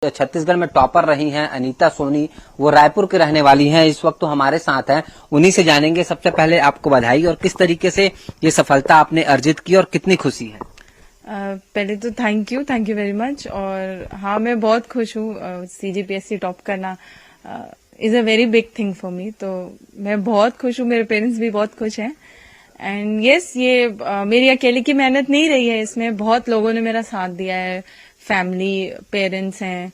छत्तीसगढ़ में टॉपर रही हैं अनीता सोनी, वो रायपुर के रहने वाली हैं, इस वक्त तो हमारे साथ हैं। उन्हीं से जानेंगे। सबसे पहले आपको बधाई, और किस तरीके से ये सफलता आपने अर्जित की और कितनी खुशी है। पहले तो थैंक यू वेरी मच। और हाँ, मैं बहुत खुश हूँ। सीजीपीएससी टॉप करना is a very big thing for me, तो मैं बहुत खुश हूँ। मेरे पेरेंट्स भी बहुत खुश हैं। एंड यस, ये मेरी अकेले की मेहनत नहीं रही है, इसमें बहुत लोगों ने मेरा साथ दिया है। फैमिली, पेरेंट्स हैं,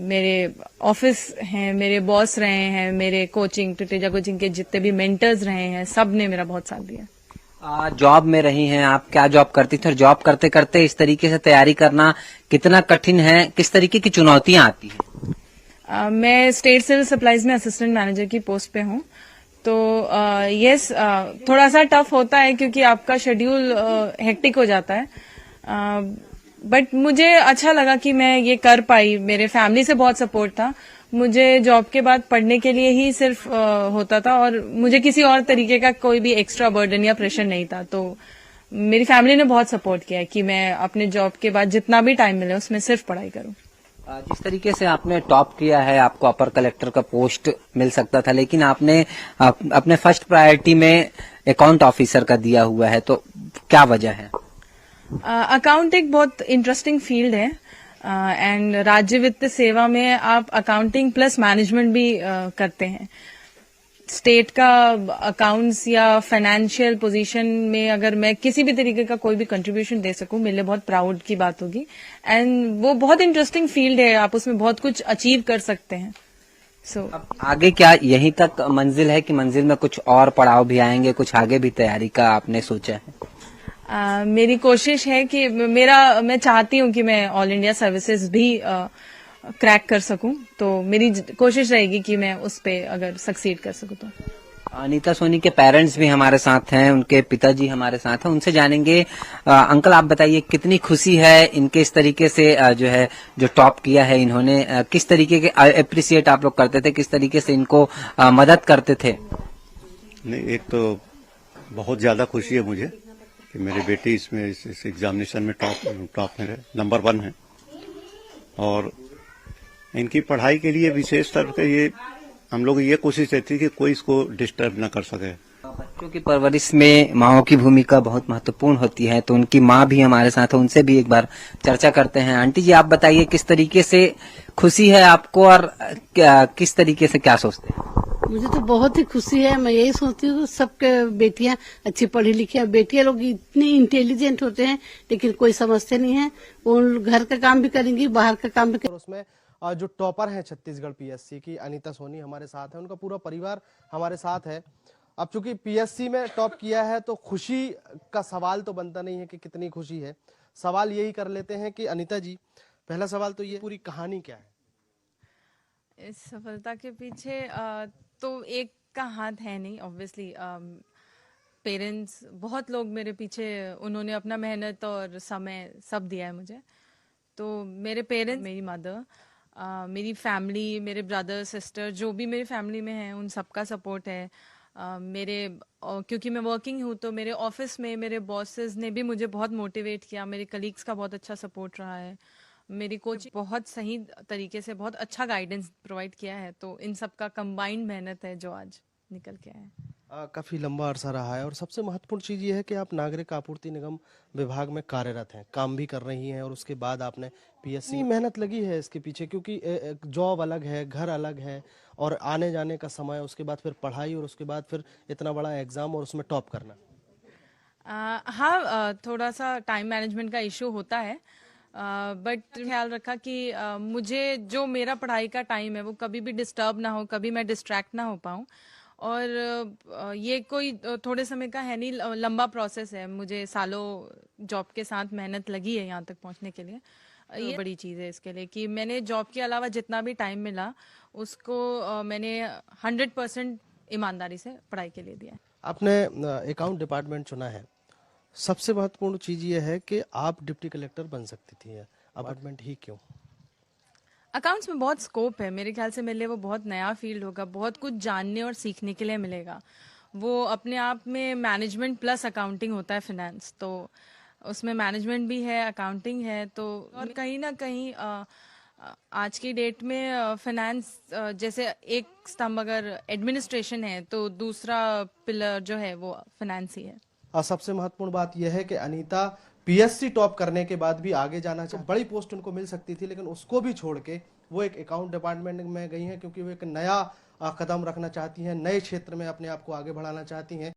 मेरे ऑफिस हैं, मेरे बॉस रहे हैं, मेरे कोचिंग टिटेजा कोचिंग के जितने भी मेंटर्स रहे हैं, सब ने मेरा बहुत साथ दिया। जॉब में रही हैं आप, क्या जॉब करती थी, और जॉब करते करते इस तरीके से तैयारी करना कितना कठिन है, किस तरीके की चुनौतियां आती हैं? मैं स्टेट सिविल सप्लाईज में असिस्टेंट मैनेजर की पोस्ट पे हूँ। तो यस, थोड़ा सा टफ होता है क्योंकि आपका शेड्यूल हेक्टिक हो जाता है। बट मुझे अच्छा लगा कि मैं ये कर पाई। मेरे फैमिली से बहुत सपोर्ट था। मुझे जॉब के बाद पढ़ने के लिए ही सिर्फ होता था, और मुझे किसी और तरीके का कोई भी एक्स्ट्रा बर्डन या प्रेशर नहीं था। तो मेरी फैमिली ने बहुत सपोर्ट किया कि मैं अपने जॉब के बाद जितना भी टाइम मिले उसमें सिर्फ पढ़ाई करूं। जिस तरीके से आपने टॉप किया है, आपको अपर कलेक्टर का पोस्ट मिल सकता था, लेकिन आपने अपने फर्स्ट प्रायोरिटी में अकाउंट ऑफिसर का दिया हुआ है, तो क्या वजह है? अकाउंट एक बहुत इंटरेस्टिंग फील्ड है, एंड राज्य वित्त सेवा में आप अकाउंटिंग प्लस मैनेजमेंट भी करते हैं। स्टेट का अकाउंट्स या फाइनेंशियल पोजीशन में अगर मैं किसी भी तरीके का कोई भी कंट्रीब्यूशन दे सकूं, मेरे लिए बहुत प्राउड की बात होगी। एंड वो बहुत इंटरेस्टिंग फील्ड है, आप उसमें बहुत कुछ अचीव कर सकते हैं। अब आगे क्या यहीं तक मंजिल है कि मंजिल में कुछ और पड़ाव भी आएंगे, कुछ आगे भी तैयारी का आपने सोचा है? मेरी कोशिश है कि मैं चाहती हूं कि मैं ऑल इंडिया सर्विसेज भी क्रैक कर सकूं, तो मेरी कोशिश रहेगी कि मैं उस पे अगर सक्सीड कर सकूं। तो अनीता सोनी के पेरेंट्स भी हमारे साथ हैं, उनके पिताजी हमारे साथ हैं, उनसे जानेंगे। अंकल, आप बताइए कितनी खुशी है इनके इस तरीके से जो टॉप किया है इन्होंने, किस तरीके के अप्रिशिएट आप लोग करते थे, किस तरीके से इनको मदद करते थे? नहीं, एक तो बहुत ज्यादा खुशी है मुझे कि मेरी बेटी इसमें इस एग्जामिनेशन में टॉप में नंबर 1 है। और इनकी पढ़ाई के लिए विशेष तौर पर ये हम लोग ये कोशिश रहती है कि कोई इसको डिस्टर्ब न कर सके। बच्चों की परवरिश में माओ की भूमिका बहुत महत्वपूर्ण होती है, तो उनकी माँ भी हमारे साथ है, उनसे भी एक बार चर्चा करते हैं। आंटी जी, आप बताइए किस तरीके से खुशी है आपको, और किस तरीके से क्या सोचते हैं? मुझे तो बहुत ही खुशी है। मैं यही सोचती हूँ सबके बेटियां अच्छी पढ़ी लिखी है। बेटियां लोग इतनी इंटेलिजेंट होते हैं, लेकिन कोई समझते नहीं है। वो घर का काम भी करेंगी, बाहर का काम भी करेंगी। उसमें जो टॉपर हैं छत्तीसगढ़ पीएससी की अनीता सोनी हमारे साथ है, उनका पूरा परिवार हमारे साथ है। अब चूंकि पीएससी में टॉप किया है तो खुशी का सवाल तो बनता नहीं है कि कितनी खुशी है। सवाल यही कर लेते हैं कि अनीता जी, पहला सवाल तो ये, पूरी कहानी क्या है? इस सफलता के पीछे तो एक का हाथ है नहीं, ऑब्वियसली। पेरेंट्स, बहुत लोग मेरे पीछे, उन्होंने अपना मेहनत और समय सब दिया है मुझे। तो मेरे पेरेंट्स, मेरी मदर, मेरी फैमिली, मेरे ब्रदर सिस्टर, जो भी मेरी फैमिली में हैं, उन सबका सपोर्ट है। क्योंकि मैं वर्किंग हूँ, तो मेरे ऑफिस में मेरे बॉसेस ने भी मुझे बहुत मोटिवेट किया। मेरे कलीग्स का बहुत अच्छा सपोर्ट रहा है। मेरी कोच बहुत सही तरीके से बहुत अच्छा गाइडेंस प्रोवाइड किया है। तो इन सब का कंबाइंड मेहनत है जो आज निकल के आया है। काफी लंबा अरसा रहा है, और सबसे महत्वपूर्ण चीज ये है कि आप नागरिक आपूर्ति निगम विभाग में कार्यरत हैं, काम भी कर रही हैं, और उसके बाद आपने पीएससी मेहनत लगी है इसके पीछे, क्योंकि जॉब अलग है, घर अलग है, और आने जाने का समय, उसके बाद फिर पढ़ाई, और उसके बाद फिर इतना बड़ा एग्जाम और उसमें टॉप करना। हाँ, थोड़ा सा टाइम मैनेजमेंट का इशू होता है, बट ख्याल रखा कि मुझे जो मेरा पढ़ाई का टाइम है वो कभी भी डिस्टर्ब ना हो, कभी मैं डिस्ट्रैक्ट ना हो पाऊँ। और ये कोई थोड़े समय का है नहीं, लंबा प्रोसेस है। मुझे सालों जॉब के साथ मेहनत लगी है यहाँ तक पहुँचने के लिए। ये बड़ी चीज़ है इसके लिए कि मैंने जॉब के अलावा जितना भी टाइम मिला उसको मैंने 100% ईमानदारी से पढ़ाई के लिए दिया है। आपने अकाउंट डिपार्टमेंट चुना है। सबसे महत्वपूर्ण चीज ये है कि आप डिप्टी कलेक्टर बन सकती थी, डिपार्टमेंट ही क्यों? अकाउंट्स में बहुत स्कोप है मेरे ख्याल से। मेरे लिए वो बहुत नया फील्ड होगा, बहुत कुछ जानने और सीखने के लिए मिलेगा। वो अपने आप में मैनेजमेंट प्लस अकाउंटिंग होता है फिनेंस, तो उसमें मैनेजमेंट भी है, अकाउंटिंग है। तो और कहीं ना कहीं आज की डेट में फाइनेंस जैसे एक स्तंभ अगर एडमिनिस्ट्रेशन है तो दूसरा पिलर जो है वो फाइनेंस ही है। सबसे महत्वपूर्ण बात यह है कि अनीता पीएससी टॉप करने के बाद भी आगे जाना चाहती, बड़ी पोस्ट उनको मिल सकती थी लेकिन उसको भी छोड़ के वो एक अकाउंट डिपार्टमेंट में गई हैं क्योंकि वो एक नया कदम रखना चाहती हैं, नए क्षेत्र में अपने आप को आगे बढ़ाना चाहती हैं।